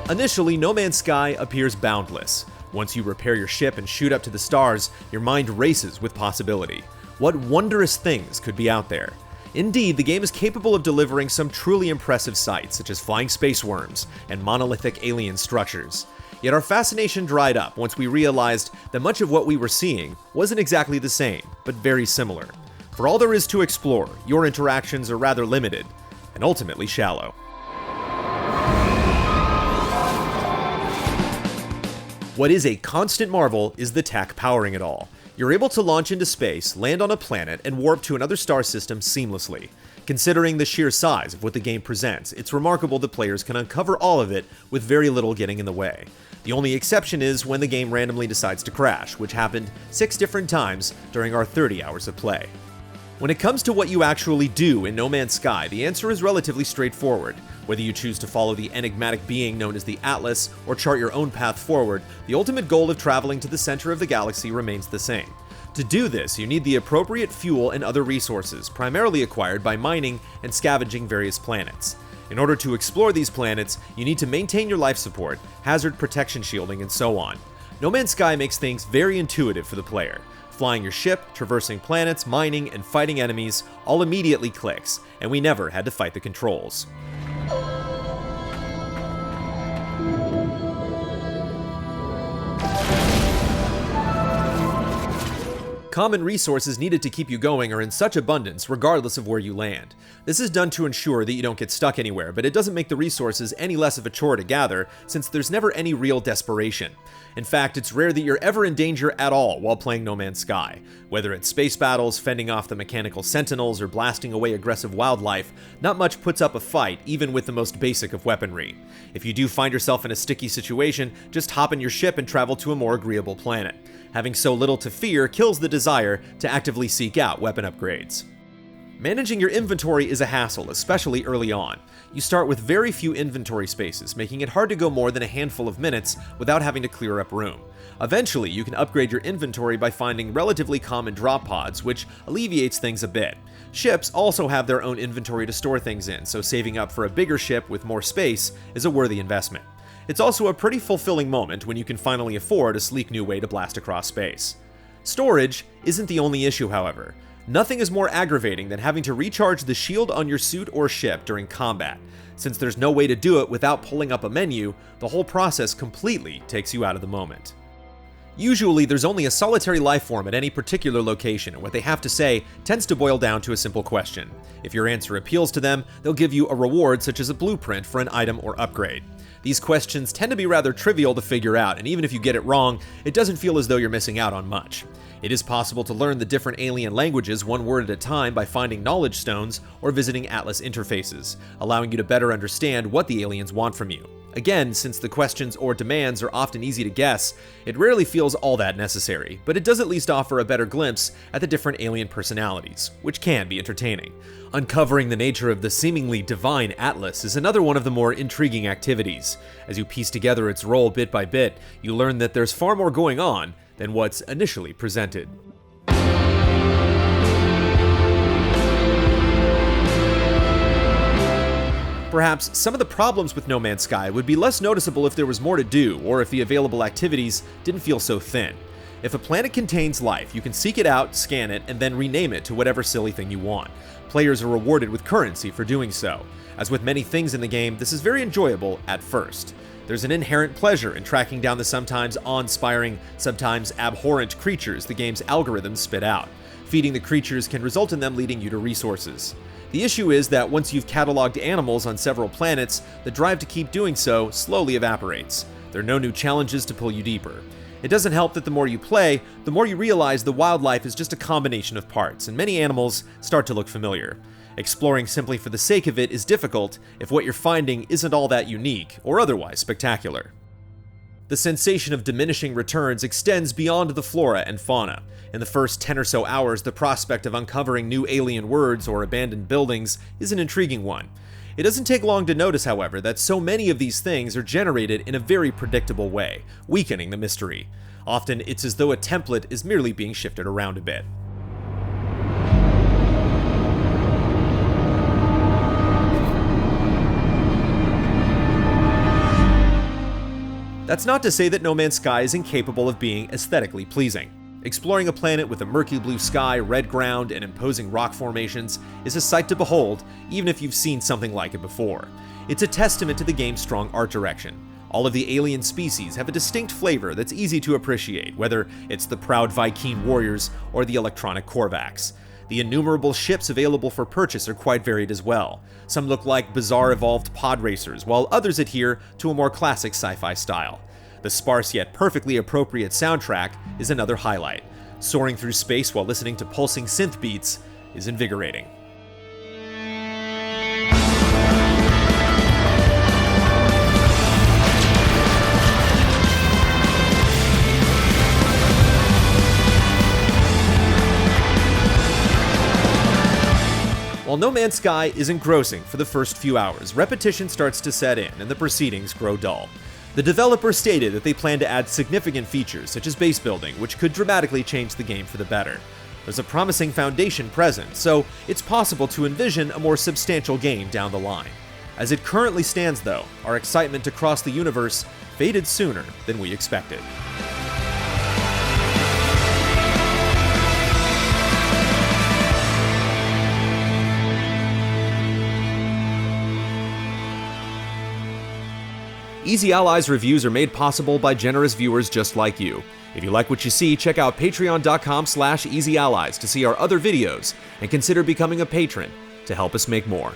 Initially, No Man's Sky appears boundless. Once you repair your ship and shoot up to the stars, your mind races with possibility. What wondrous things could be out there? Indeed, the game is capable of delivering some truly impressive sights, such as flying space worms and monolithic alien structures. Yet our fascination dried up once we realized that much of what we were seeing wasn't exactly the same, but very similar. For all there is to explore, your interactions are rather limited, and ultimately shallow. What is a constant marvel is the tech powering it all. You're able to launch into space, land on a planet, and warp to another star system seamlessly. Considering the sheer size of what the game presents, it's remarkable that players can uncover all of it with very little getting in the way. The only exception is when the game randomly decides to crash, which happened 6 different times during our 30 hours of play. When it comes to what you actually do in No Man's Sky, the answer is relatively straightforward. Whether you choose to follow the enigmatic being known as the Atlas or chart your own path forward, the ultimate goal of traveling to the center of the galaxy remains the same. To do this, you need the appropriate fuel and other resources, primarily acquired by mining and scavenging various planets. In order to explore these planets, you need to maintain your life support, hazard protection shielding, and so on. No Man's Sky makes things very intuitive for the player. Flying your ship, traversing planets, mining, and fighting enemies all immediately clicks, and we never had to fight the controls. Common resources needed to keep you going are in such abundance regardless of where you land. This is done to ensure that you don't get stuck anywhere, but it doesn't make the resources any less of a chore to gather, since there's never any real desperation. In fact, it's rare that you're ever in danger at all while playing No Man's Sky. Whether it's space battles, fending off the mechanical sentinels, or blasting away aggressive wildlife, not much puts up a fight, even with the most basic of weaponry. If you do find yourself in a sticky situation, just hop in your ship and travel to a more agreeable planet. Having so little to fear kills the desire to actively seek out weapon upgrades. Managing your inventory is a hassle, especially early on. You start with very few inventory spaces, making it hard to go more than a handful of minutes without having to clear up room. Eventually, you can upgrade your inventory by finding relatively common drop pods, which alleviates things a bit. Ships also have their own inventory to store things in, so saving up for a bigger ship with more space is a worthy investment. It's also a pretty fulfilling moment when you can finally afford a sleek new way to blast across space. Storage isn't the only issue, however. Nothing is more aggravating than having to recharge the shield on your suit or ship during combat. Since there's no way to do it without pulling up a menu, the whole process completely takes you out of the moment. Usually, there's only a solitary life form at any particular location, and what they have to say tends to boil down to a simple question. If your answer appeals to them, they'll give you a reward such as a blueprint for an item or upgrade. These questions tend to be rather trivial to figure out, and even if you get it wrong, it doesn't feel as though you're missing out on much. It is possible to learn the different alien languages one word at a time by finding knowledge stones or visiting Atlas interfaces, allowing you to better understand what the aliens want from you. Again, since the questions or demands are often easy to guess, it rarely feels all that necessary, but it does at least offer a better glimpse at the different alien personalities, which can be entertaining. Uncovering the nature of the seemingly divine Atlas is another one of the more intriguing activities. As you piece together its role bit by bit, you learn that there's far more going on than what's initially presented. Perhaps some of the problems with No Man's Sky would be less noticeable if there was more to do, or if the available activities didn't feel so thin. If a planet contains life, you can seek it out, scan it, and then rename it to whatever silly thing you want. Players are rewarded with currency for doing so. As with many things in the game, this is very enjoyable at first. There's an inherent pleasure in tracking down the sometimes awe-inspiring, sometimes abhorrent creatures the game's algorithms spit out. Feeding the creatures can result in them leading you to resources. The issue is that once you've cataloged animals on several planets, the drive to keep doing so slowly evaporates. There are no new challenges to pull you deeper. It doesn't help that the more you play, the more you realize the wildlife is just a combination of parts, and many animals start to look familiar. Exploring simply for the sake of it is difficult if what you're finding isn't all that unique or otherwise spectacular. The sensation of diminishing returns extends beyond the flora and fauna. In the first 10 or so hours, the prospect of uncovering new alien words or abandoned buildings is an intriguing one. It doesn't take long to notice, however, that so many of these things are generated in a very predictable way, weakening the mystery. Often, it's as though a template is merely being shifted around a bit. That's not to say that No Man's Sky is incapable of being aesthetically pleasing. Exploring a planet with a murky blue sky, red ground, and imposing rock formations is a sight to behold, even if you've seen something like it before. It's a testament to the game's strong art direction. All of the alien species have a distinct flavor that's easy to appreciate, whether it's the proud Vy'keen warriors or the electronic Korvax. The innumerable ships available for purchase are quite varied as well. Some look like bizarre evolved pod racers, while others adhere to a more classic sci-fi style. The sparse yet perfectly appropriate soundtrack is another highlight. Soaring through space while listening to pulsing synth beats is invigorating. While No Man's Sky is engrossing for the first few hours, repetition starts to set in and the proceedings grow dull. The developer stated that they plan to add significant features such as base building, which could dramatically change the game for the better. There's a promising foundation present, so it's possible to envision a more substantial game down the line. As it currently stands though, our excitement to cross the universe faded sooner than we expected. Easy Allies reviews are made possible by generous viewers just like you. If you like what you see, check out patreon.com/easyallies to see our other videos, and consider becoming a patron to help us make more.